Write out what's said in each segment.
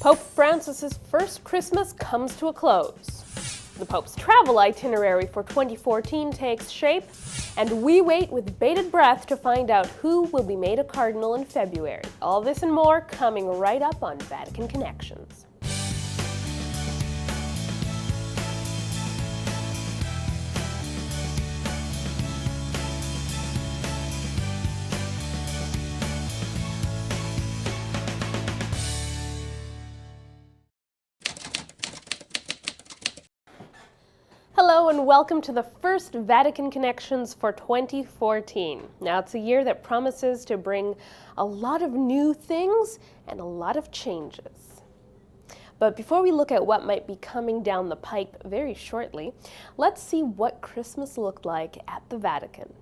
Pope Francis's first Christmas comes to a close. The Pope's travel itinerary for 2014 takes shape, and we wait with bated breath to find out who will be made a cardinal in February. All this and more coming right up on Vatican Connections. Hello and welcome to the first Vatican Connections for 2014. Now it's a year that promises to bring a lot of new things and a lot of changes. But before we look at what might be coming down the pipe very shortly, let's see what Christmas looked like at the Vatican.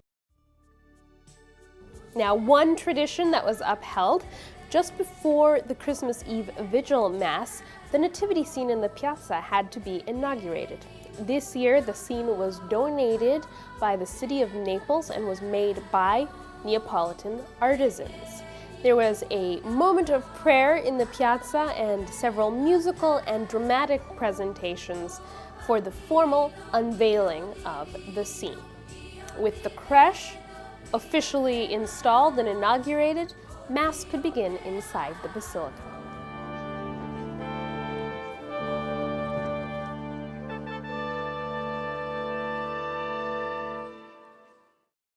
Now, one tradition that was upheld just before the Christmas Eve Vigil Mass, the nativity scene in the piazza had to be inaugurated. This year, the scene was donated by the city of Naples and was made by Neapolitan artisans. There was a moment of prayer in the piazza and several musical and dramatic presentations for the formal unveiling of the scene. With the creche officially installed and inaugurated, Mass could begin inside the basilica.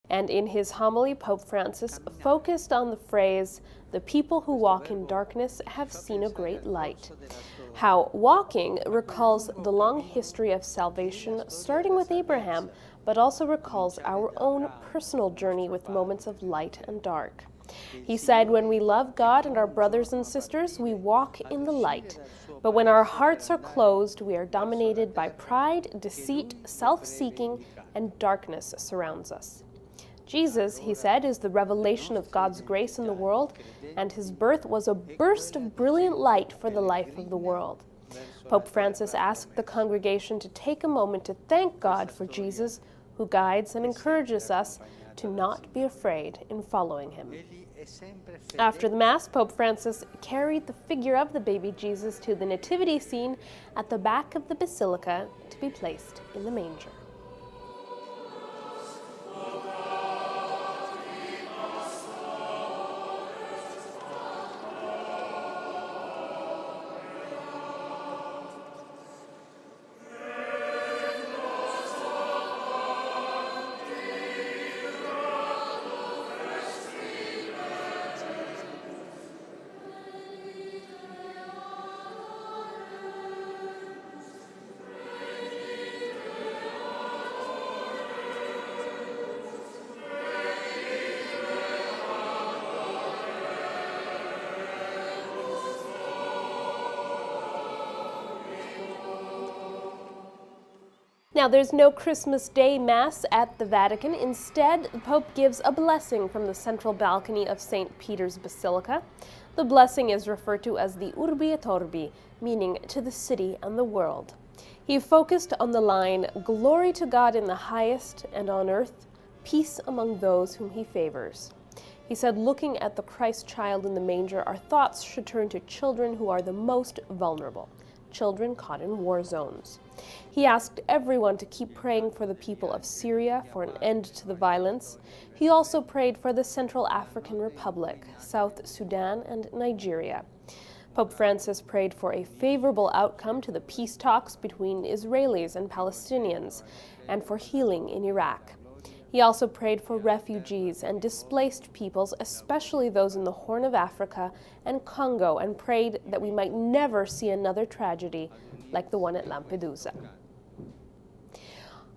And in his homily, Pope Francis focused on the phrase, "The people who walk in darkness have seen a great light." How walking recalls the long history of salvation, starting with Abraham, but also recalls our own personal journey with moments of light and dark. He said, "When we love God and our brothers and sisters, we walk in the light. But when our hearts are closed, we are dominated by pride, deceit, self-seeking, and darkness surrounds us." Jesus, he said, is the revelation of God's grace in the world, and his birth was a burst of brilliant light for the life of the world. Pope Francis asked the congregation to take a moment to thank God for Jesus, who guides and encourages us to not be afraid in following him. After the Mass, Pope Francis carried the figure of the baby Jesus to the nativity scene at the back of the basilica to be placed in the manger. Now, there's no Christmas Day Mass at the Vatican. Instead, the Pope gives a blessing from the central balcony of St. Peter's Basilica. The blessing is referred to as the Urbi et Orbi, meaning to the city and the world. He focused on the line, "Glory to God in the highest, and on earth, peace among those whom he favors." He said, looking at the Christ child in the manger, our thoughts should turn to children who are the most vulnerable, children caught in war zones. He asked everyone to keep praying for the people of Syria for an end to the violence. He also prayed for the Central African Republic, South Sudan, and Nigeria. Pope Francis prayed for a favorable outcome to the peace talks between Israelis and Palestinians, and for healing in Iraq. He also prayed for refugees and displaced peoples, especially those in the Horn of Africa and Congo, and prayed that we might never see another tragedy like the one at Lampedusa.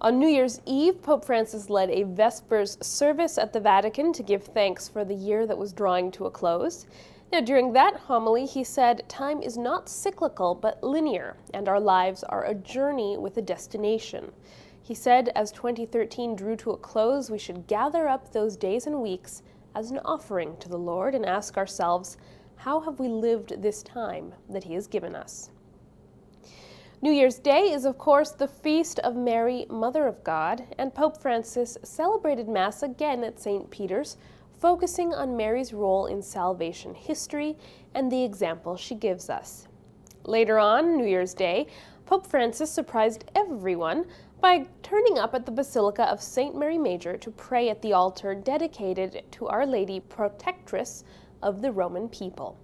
On New Year's Eve, Pope Francis led a Vespers service at the Vatican to give thanks for the year that was drawing to a close. Now, during that homily, he said, "Time is not cyclical but linear, and our lives are a journey with a destination." He said, as 2013 drew to a close, we should gather up those days and weeks as an offering to the Lord and ask ourselves, how have we lived this time that he has given us? New Year's Day is, of course, the feast of Mary, Mother of God, and Pope Francis celebrated Mass again at St. Peter's, focusing on Mary's role in salvation history and the example she gives us. Later on, New Year's Day, Pope Francis surprised everyone by turning up at the Basilica of St. Mary Major to pray at the altar dedicated to Our Lady, Protectress of the Roman people.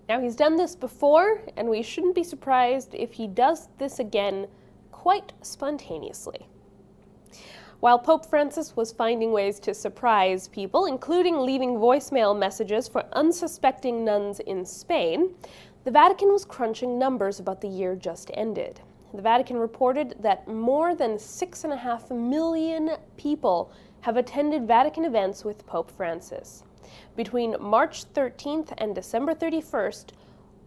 Now, he's done this before, and we shouldn't be surprised if he does this again quite spontaneously. While Pope Francis was finding ways to surprise people, including leaving voicemail messages for unsuspecting nuns in Spain, the Vatican was crunching numbers about the year just ended. The Vatican reported that more than 6.5 million people have attended Vatican events with Pope Francis. Between March 13th and December 31st,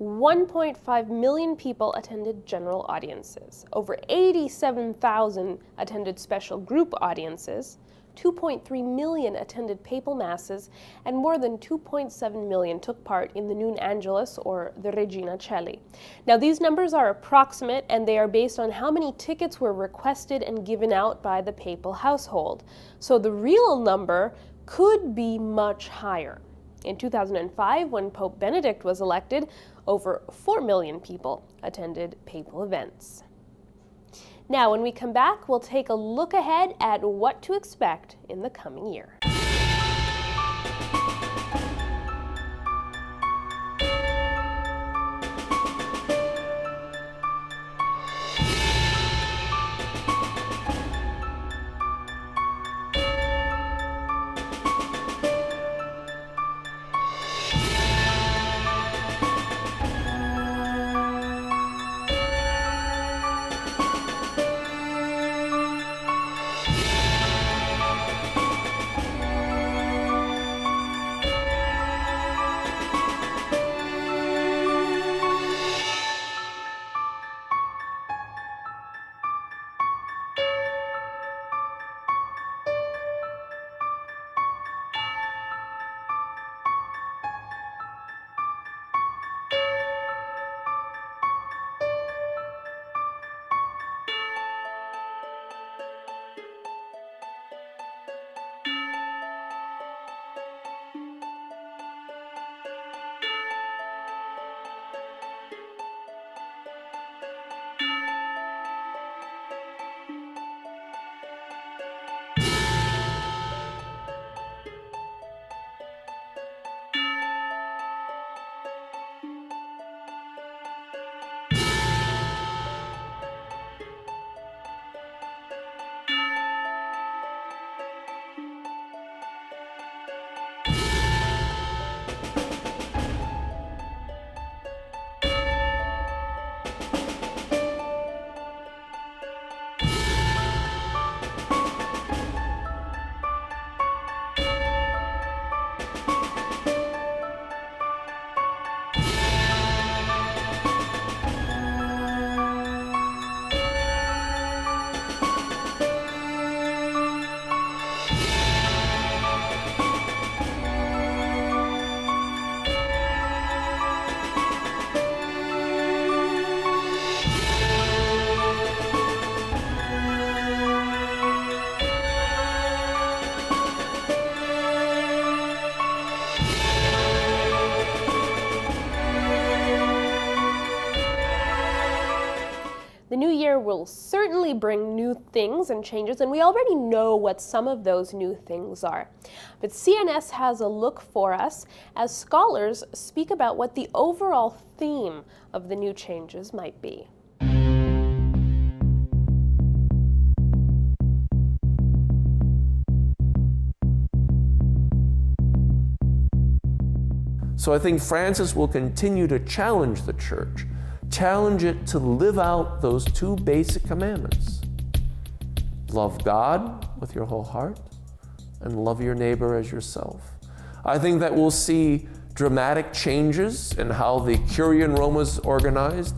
1.5 million people attended general audiences. Over 87,000 attended special group audiences. 2.3 million attended papal masses, and more than 2.7 million took part in the Noon Angelus or the Regina Coeli. Now, these numbers are approximate, and they are based on how many tickets were requested and given out by the papal household. So the real number could be much higher. In 2005, when Pope Benedict was elected, over 4 million people attended papal events. Now, when we come back, we'll take a look ahead at what to expect in the coming year. The new year will certainly bring new things and changes, and we already know what some of those new things are. But CNS has a look for us as scholars speak about what the overall theme of the new changes might be. So I think Francis will continue to challenge the church, challenge it to live out those two basic commandments. Love God with your whole heart and love your neighbor as yourself. I think that we'll see dramatic changes in how the Curia in Rome was organized.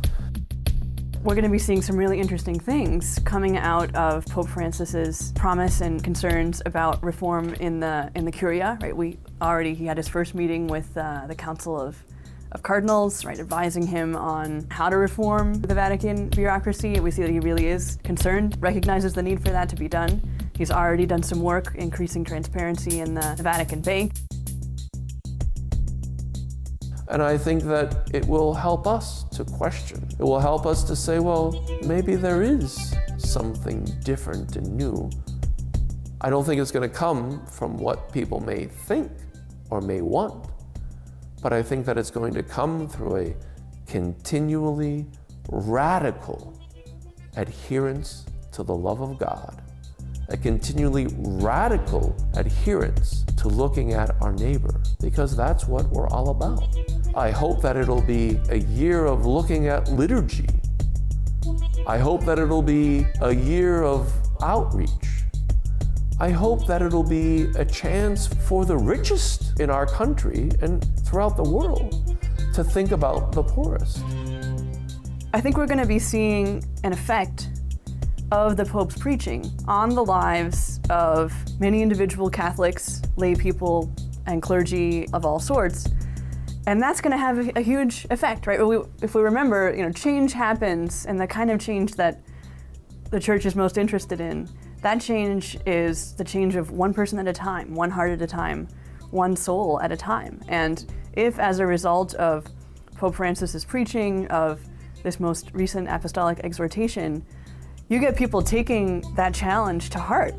We're going to be seeing some really interesting things coming out of Pope Francis's promise and concerns about reform in the Curia. Right, he had his first meeting with the Council of Cardinals, right, advising him on how to reform the Vatican bureaucracy. We see that he really is concerned, recognizes the need for that to be done. He's already done some work increasing transparency in the Vatican Bank. And I think that it will help us to question. It will help us to say, well, maybe there is something different and new. I don't think it's going to come from what people may think or may want, but I think that it's going to come through a continually radical adherence to the love of God, a continually radical adherence to looking at our neighbor, because that's what we're all about. I hope that it'll be a year of looking at liturgy. I hope that it'll be a year of outreach. I hope that it'll be a chance for the richest in our country and throughout the world to think about the poorest. I think we're going to be seeing an effect of the Pope's preaching on the lives of many individual Catholics, lay people, and clergy of all sorts. And that's going to have a huge effect, right? If we remember, change happens, and the kind of change that the Church is most interested in, that change is the change of one person at a time, one heart at a time, one soul at a time. And if, as a result of Pope Francis's preaching, of this most recent apostolic exhortation, you get people taking that challenge to heart,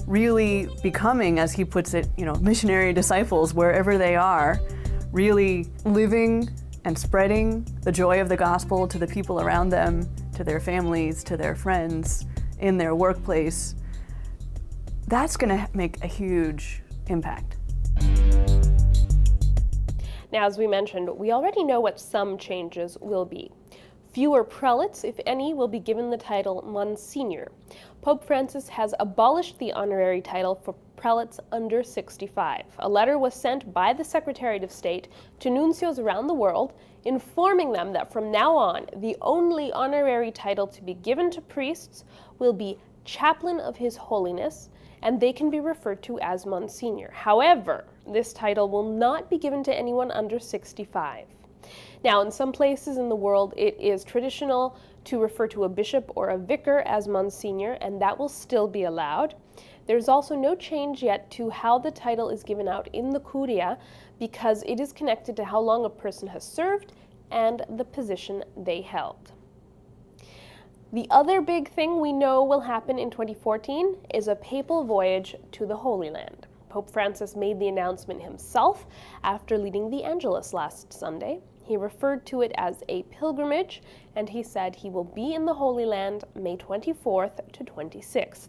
really becoming, as he puts it, missionary disciples wherever they are, really living and spreading the joy of the gospel to the people around them, to their families, to their friends, in their workplace, that's going to make a huge impact. Now, as we mentioned, we already know what some changes will be. Fewer prelates, if any, will be given the title Monsignor. Pope Francis has abolished the honorary title for prelates under 65. A letter was sent by the Secretary of State to nuncios around the world, informing them that from now on, the only honorary title to be given to priests will be Chaplain of His Holiness, and they can be referred to as Monsignor. However, this title will not be given to anyone under 65. Now, in some places in the world, it is traditional to refer to a bishop or a vicar as Monsignor, and that will still be allowed. There's also no change yet to how the title is given out in the Curia, because it is connected to how long a person has served and the position they held. The other big thing we know will happen in 2014 is a papal voyage to the Holy Land. Pope Francis made the announcement himself after leading the Angelus last Sunday. He referred to it as a pilgrimage, and he said he will be in the Holy Land May 24th to 26th.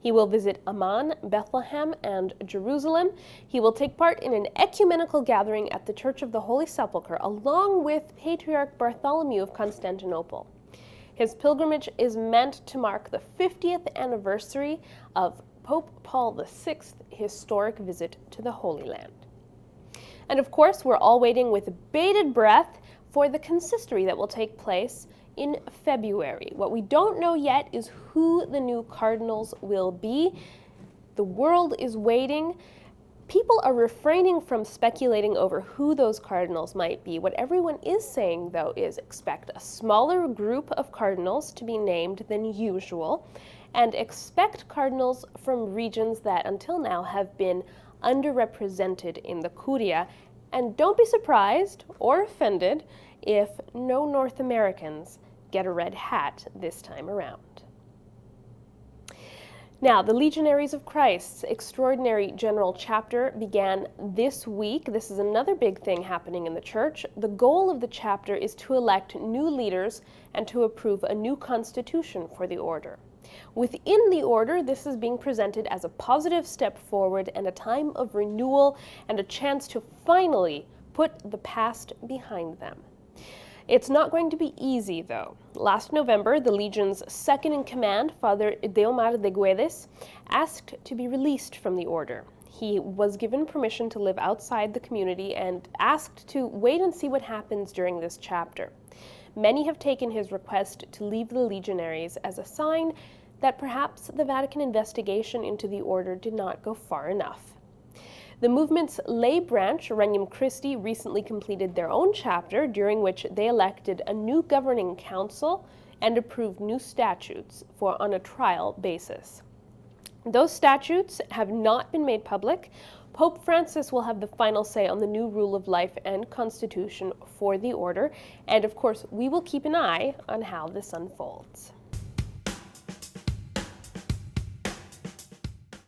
He will visit Amman, Bethlehem, and Jerusalem. He will take part in an ecumenical gathering at the Church of the Holy Sepulchre, along with Patriarch Bartholomew of Constantinople. His pilgrimage is meant to mark the 50th anniversary of Pope Paul VI's historic visit to the Holy Land. And of course, we're all waiting with bated breath for the consistory that will take place in February. What we don't know yet is who the new cardinals will be. The world is waiting. People are refraining from speculating over who those cardinals might be. What everyone is saying, though, is expect a smaller group of cardinals to be named than usual, and expect cardinals from regions that until now have been underrepresented in the Curia. And don't be surprised or offended if no North Americans get a red hat this time around. Now, the Legionaries of Christ's Extraordinary General Chapter began this week. This is another big thing happening in the Church. The goal of the chapter is to elect new leaders and to approve a new constitution for the order. Within the order, this is being presented as a positive step forward and a time of renewal and a chance to finally put the past behind them. It's not going to be easy, though. Last November, the Legion's second-in-command, Father Deomar de Guedes, asked to be released from the order. He was given permission to live outside the community and asked to wait and see what happens during this chapter. Many have taken his request to leave the Legionaries as a sign that perhaps the Vatican investigation into the order did not go far enough. The movement's lay branch, Regnum Christi, recently completed their own chapter, during which they elected a new governing council and approved new statutes on a trial basis. Those statutes have not been made public. Pope Francis will have the final say on the new rule of life and constitution for the order, and of course, we will keep an eye on how this unfolds.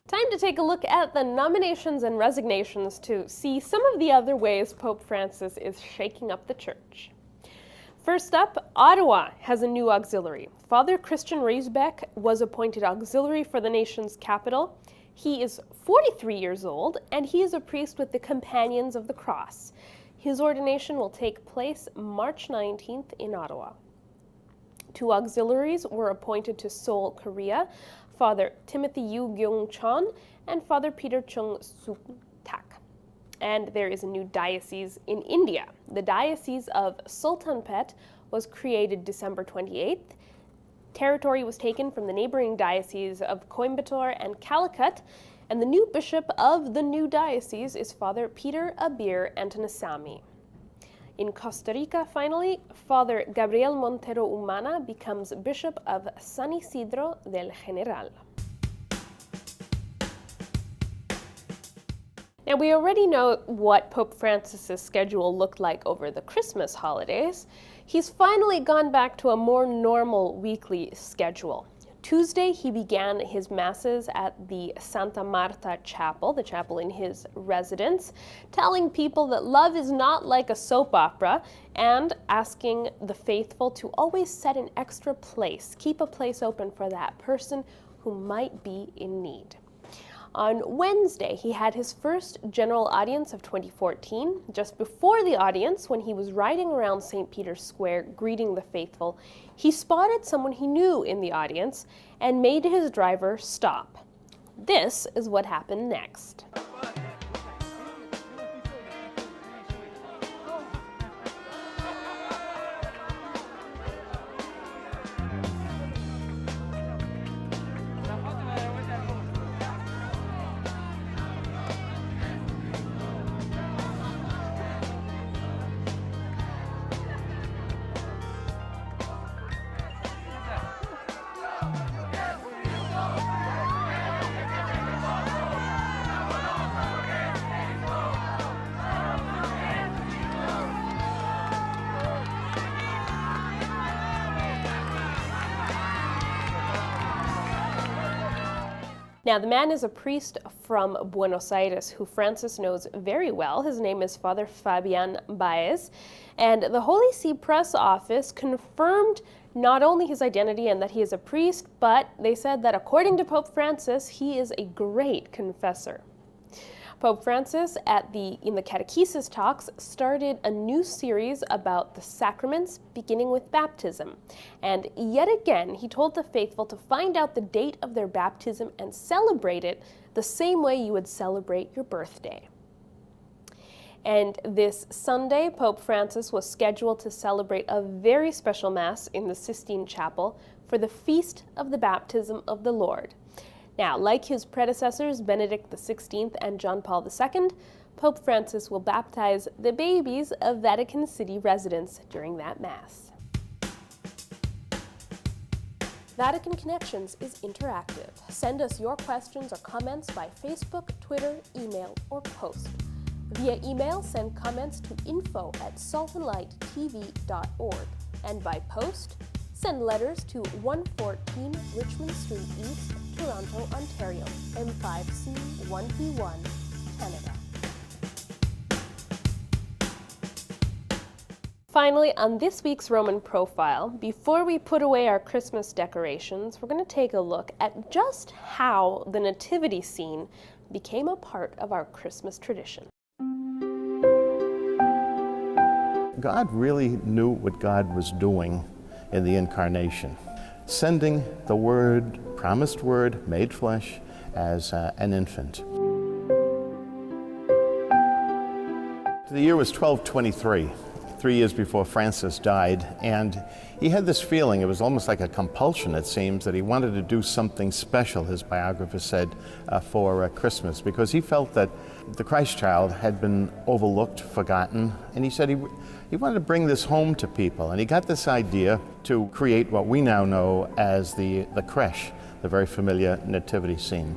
Time to take a look at the nominations and resignations to see some of the other ways Pope Francis is shaking up the church. First up, Ottawa has a new auxiliary. Father Christian Reisbeck was appointed auxiliary for the nation's capital. He is 43 years old, and he is a priest with the Companions of the Cross. His ordination will take place March 19th in Ottawa. Two auxiliaries were appointed to Seoul, Korea, Father Timothy Yu Gyung-chon and Father Peter Chung Soon-Taek. And there is a new diocese in India. The Diocese of Sultanpet was created December 28th. Territory was taken from the neighboring dioceses of Coimbatore and Calicut, and the new bishop of the new diocese is Father Peter Abir Antonasamy. In Costa Rica, finally, Father Gabriel Montero Umana becomes Bishop of San Isidro del General. Now, we already know what Pope Francis's schedule looked like over the Christmas holidays. He's finally gone back to a more normal weekly schedule. Tuesday, he began his masses at the Santa Marta Chapel, the chapel in his residence, telling people that love is not like a soap opera and asking the faithful to always set an extra place, keep a place open for that person who might be in need. On Wednesday, he had his first general audience of 2014. Just before the audience, when he was riding around St. Peter's Square greeting the faithful, he spotted someone he knew in the audience and made his driver stop. This is what happened next. Now, the man is a priest from Buenos Aires who Francis knows very well. His name is Father Fabian Baez, and the Holy See Press Office confirmed not only his identity and that he is a priest, but they said that according to Pope Francis, he is a great confessor. Pope Francis, in the catechesis talks, started a new series about the sacraments, beginning with baptism. And yet again, he told the faithful to find out the date of their baptism and celebrate it the same way you would celebrate your birthday. And this Sunday, Pope Francis was scheduled to celebrate a very special Mass in the Sistine Chapel for the Feast of the Baptism of the Lord. Now, like his predecessors, Benedict XVI and John Paul II, Pope Francis will baptize the babies of Vatican City residents during that Mass. Vatican Connections is interactive. Send us your questions or comments by Facebook, Twitter, email, or post. Via email, send comments to info@saltandlighttv.org. And by post, send letters to 114 Richmond Street East, Toronto, Ontario, M5C 1P1, Canada. Finally, on this week's Roman Profile, before we put away our Christmas decorations, we're going to take a look at just how the nativity scene became a part of our Christmas tradition. God really knew what God was doing in the Incarnation, sending the Word, promised Word, made flesh, as an infant. The year was 1223, 3 years before Francis died, and he had this feeling, it was almost like a compulsion, it seems, that he wanted to do something special, his biographer said, for Christmas, because he felt that the Christ child had been overlooked, forgotten, and he said he wanted to bring this home to people, and he got this idea to create what we now know as the crèche, the very familiar nativity scene.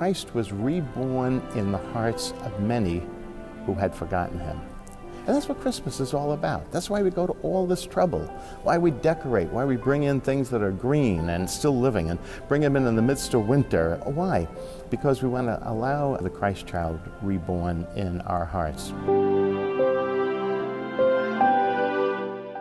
Christ was reborn in the hearts of many who had forgotten him. And that's what Christmas is all about. That's why we go to all this trouble, why we decorate, why we bring in things that are green and still living and bring them in the midst of winter. Why? Because we want to allow the Christ child reborn in our hearts.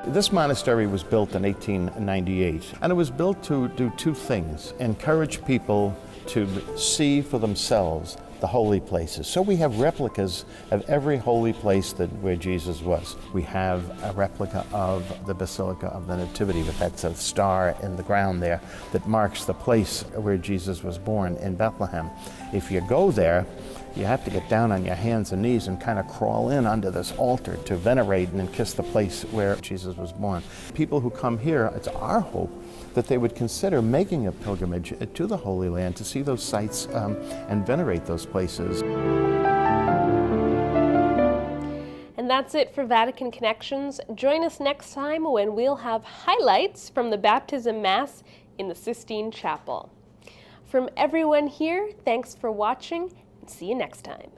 This monastery was built in 1898, and it was built to do two things: encourage people to see for themselves the holy places. So we have replicas of every holy place where Jesus was. We have a replica of the Basilica of the Nativity, with that star in the ground there that marks the place where Jesus was born in Bethlehem. If you go there, you have to get down on your hands and knees and kind of crawl in under this altar to venerate and kiss the place where Jesus was born. People who come here, it's our hope that they would consider making a pilgrimage to the Holy Land to see those sites and venerate those places. And that's it for Vatican Connections. Join us next time when we'll have highlights from the Baptism Mass in the Sistine Chapel. From everyone here, thanks for watching, and see you next time.